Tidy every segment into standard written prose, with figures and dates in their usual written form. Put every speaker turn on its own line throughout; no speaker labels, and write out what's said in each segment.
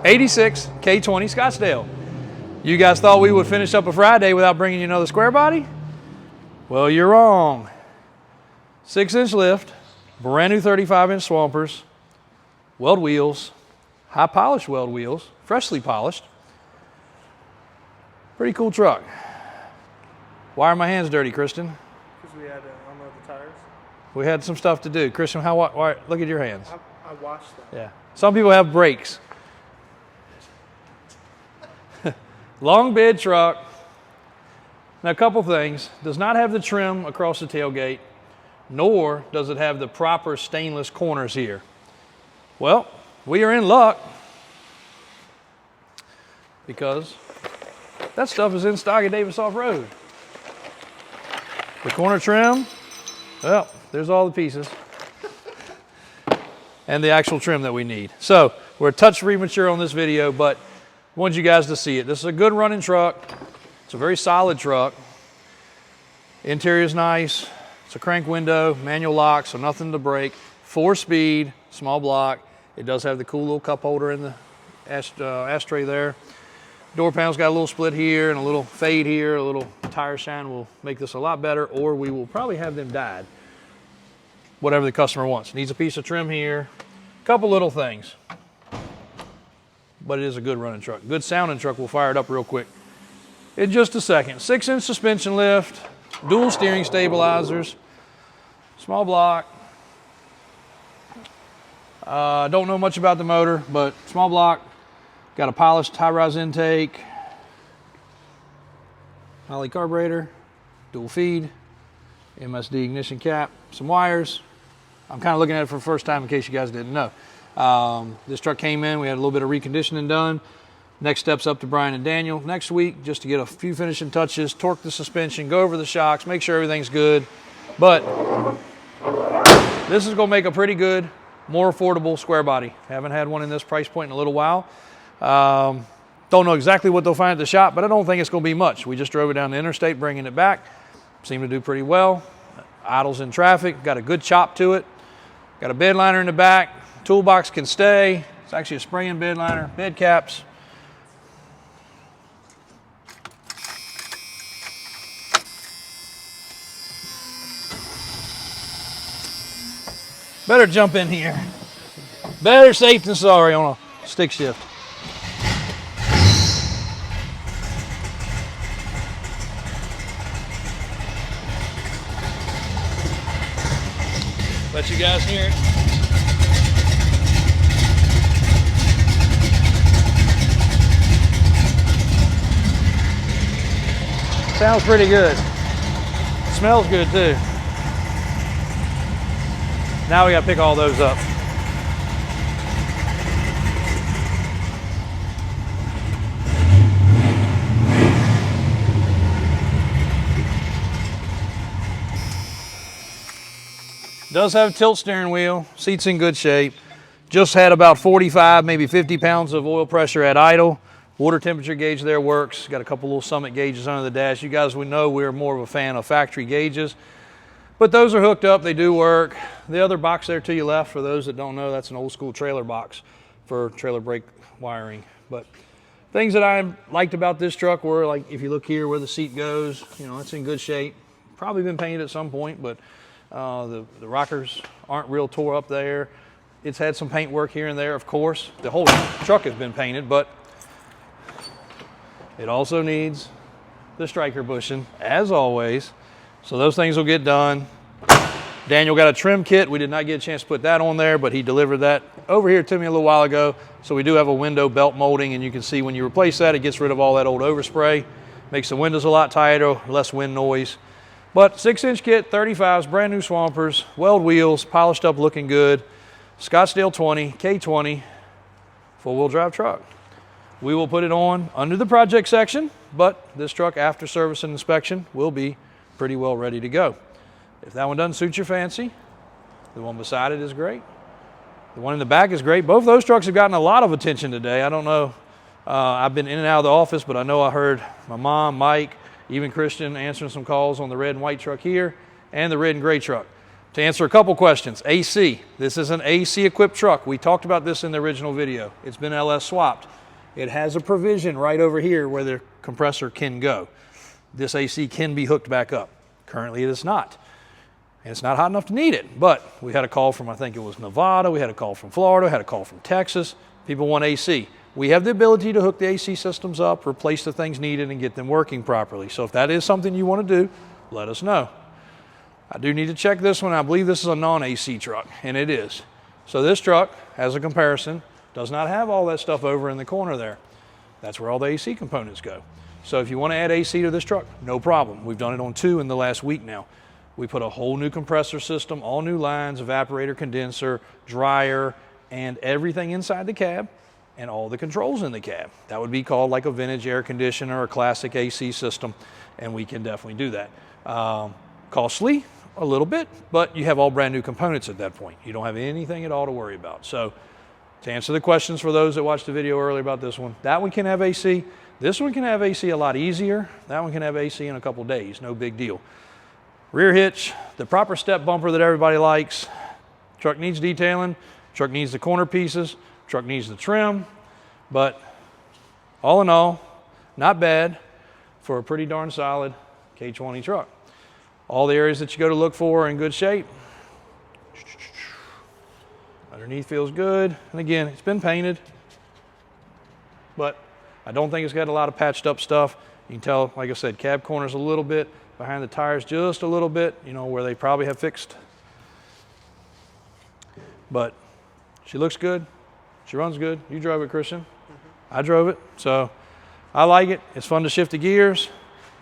86 K20 Scottsdale. You guys thought we would finish up a Friday without bringing you another square body? Well, you're wrong. 6-inch lift, brand new 35-inch swampers, weld wheels, high polished weld wheels, freshly polished. Pretty cool truck. Why are my hands dirty, Kristen?
Because we had to unload the tires.
We had some stuff to do. Kristen, why look at your hands.
I washed them.
Yeah. Some people have brakes. Long bed truck. Now, a couple things. Does not have the trim across the tailgate, nor does it have the proper stainless corners here. Well, we are in luck because that stuff is in stock at Davis Off-Road. The corner trim, well, there's all the pieces. And the actual trim that we need. So, we're a touch premature on this video, but I want you guys to see it. This is a good running truck. It's a very solid truck. Interior is nice. It's a crank window, manual lock, so nothing to break. 4-speed, small block. It does have the cool little cup holder in the ashtray there. Door panel's got a little split here and a little fade here. A little tire shine will make this a lot better, or we will probably have them dyed. Whatever the customer wants. Needs a piece of trim here. Couple little things. But it is a good running truck. Good sounding truck. We'll fire it up real quick in just a second. 6-inch suspension lift, dual steering stabilizers, small block. Don't know much about the motor, but small block. Got a polished high-rise intake, Holley carburetor, dual feed, MSD ignition cap, some wires. I'm kind of looking at it for the first time in case you guys didn't know. This truck came in, we had a little bit of reconditioning done. Next step's up to Brian and Daniel next week just to get a few finishing touches, torque the suspension, go over the shocks, make sure everything's good. But this is gonna make a pretty good, more affordable square body. Haven't had one in this price point in a little while. Don't know exactly what they'll find at the shop, but I don't think it's gonna be much. We just drove it down the interstate, bringing it back. Seemed to do pretty well. Idles in traffic, got a good chop to it. Got a bed liner in the back. Toolbox can stay. It's actually a spray-in bed liner. Bed caps. Better jump in here. Better safe than sorry on a stick shift. Let you guys hear it. Sounds pretty good. Smells good too. Now we gotta pick all those up. Does have a tilt steering wheel, seats in good shape. Just had about 45, maybe 50 pounds of oil pressure at idle. Water temperature gauge there works. Got a couple little Summit gauges under the dash. You guys would know we're more of a fan of factory gauges, but those are hooked up, they do work. The other box there to your left, for those that don't know, that's an old school trailer box for trailer brake wiring. But things that I liked about this truck were, like, if you look here where the seat goes, you know, it's in good shape. Probably been painted at some point, but the rockers aren't real tore up there. It's had some paint work here and there, of course. The whole truck has been painted, but it also needs the striker bushing, as always. So those things will get done. Daniel got a trim kit. We did not get a chance to put that on there, but he delivered that over here to me a little while ago. So we do have a window belt molding, and you can see when you replace that, it gets rid of all that old overspray. Makes the windows a lot tighter, less wind noise. But 6-inch kit, 35s, brand new swampers, weld wheels, polished up, looking good. Scottsdale 20, K20, four-wheel drive truck. We will put it on under the project section, but this truck, after service and inspection, will be pretty well ready to go. If that one doesn't suit your fancy, the one beside it is great. The one in the back is great. Both those trucks have gotten a lot of attention today. I don't know, I've been in and out of the office, but I know I heard my mom, Mike, even Christian answering some calls on the red and white truck here and the red and gray truck. To answer a couple questions, AC. This is an AC equipped truck. We talked about this in the original video. It's been LS swapped. It has a provision right over here where the compressor can go. This AC can be hooked back up. Currently it is not. And it's not hot enough to need it, but we had a call from, I think it was Nevada, we had a call from Florida, had a call from Texas. People want AC. We have the ability to hook the AC systems up, replace the things needed, and get them working properly. So if that is something you want to do, let us know. I do need to check this one. I believe this is a non-AC truck, and it is. So this truck, as a comparison, does not have all that stuff over in the corner there. That's where all the AC components go. So if you want to add AC to this truck, no problem. We've done it on 2 in the last week now. We put a whole new compressor system, all new lines, evaporator, condenser, dryer, and everything inside the cab, and all the controls in the cab. That would be called like a vintage air conditioner or classic AC system, and we can definitely do that. Costly, a little bit, but you have all brand new components at that point. You don't have anything at all to worry about. So to answer the questions for those that watched the video earlier about this one, that one can have AC. This one can have AC a lot easier. That one can have AC in a couple days, no big deal. Rear hitch, the proper step bumper that everybody likes. Truck needs detailing, truck needs the corner pieces, truck needs the trim, but all in all, not bad for a pretty darn solid K20 truck. All the areas that you go to look for are in good shape. Underneath feels good. And again, it's been painted, but I don't think it's got a lot of patched up stuff. You can tell, like I said, cab corners a little bit, behind the tires just a little bit, you know, where they probably have fixed. But she looks good. She runs good. You drove it, Christian. I drove it, so I like it. It's fun to shift the gears.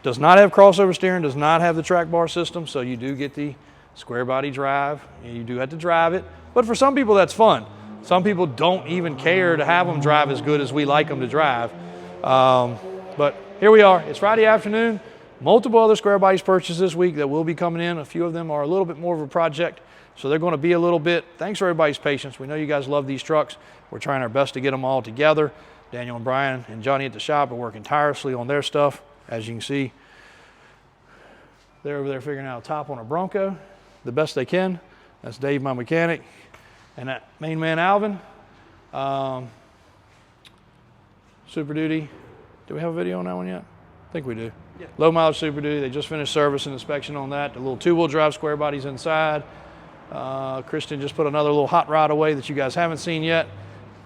Does not have crossover steering, does not have the track bar system, so you do get the square body drive, and you do have to drive it. But for some people, that's fun. Some people don't even care to have them drive as good as we like them to drive. But here we are. It's Friday afternoon. Multiple other square bodies purchased this week that will be coming in. A few of them are a little bit more of a project, so they're going to be a little bit. Thanks for everybody's patience. We know you guys love these trucks. We're trying our best to get them all together. Daniel and Brian and Johnny at the shop are working tirelessly on their stuff. As you can see, they're over there figuring out a top on a Bronco the best they can. That's Dave, my mechanic, and that main man, Alvin. Super Duty. Do we have a video on that one yet? I think we do. Yeah. Low mileage Super Duty. They just finished service and inspection on that. The little 2-wheel drive square bodies inside. Christian just put another little hot rod away that you guys haven't seen yet.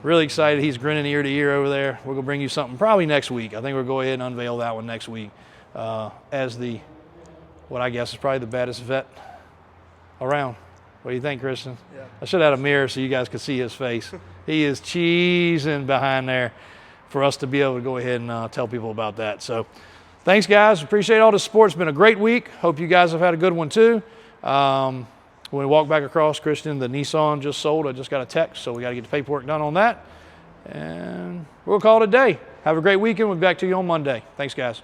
Really excited. He's grinning ear to ear over there. We're going to bring you something probably next week. I think we'll go ahead and unveil that one next week as the, what I guess is probably the baddest vet around. What do you think, Christian? Yeah. I should have had a mirror so you guys could see his face. He is cheesing behind there for us to be able to go ahead and tell people about that. So thanks, guys. Appreciate all the support. It's been a great week. Hope you guys have had a good one, too. When we walk back across, Christian, the Nissan just sold. I just got a text, so we got to get the paperwork done on that. And we'll call it a day. Have a great weekend. We'll be back to you on Monday. Thanks, guys.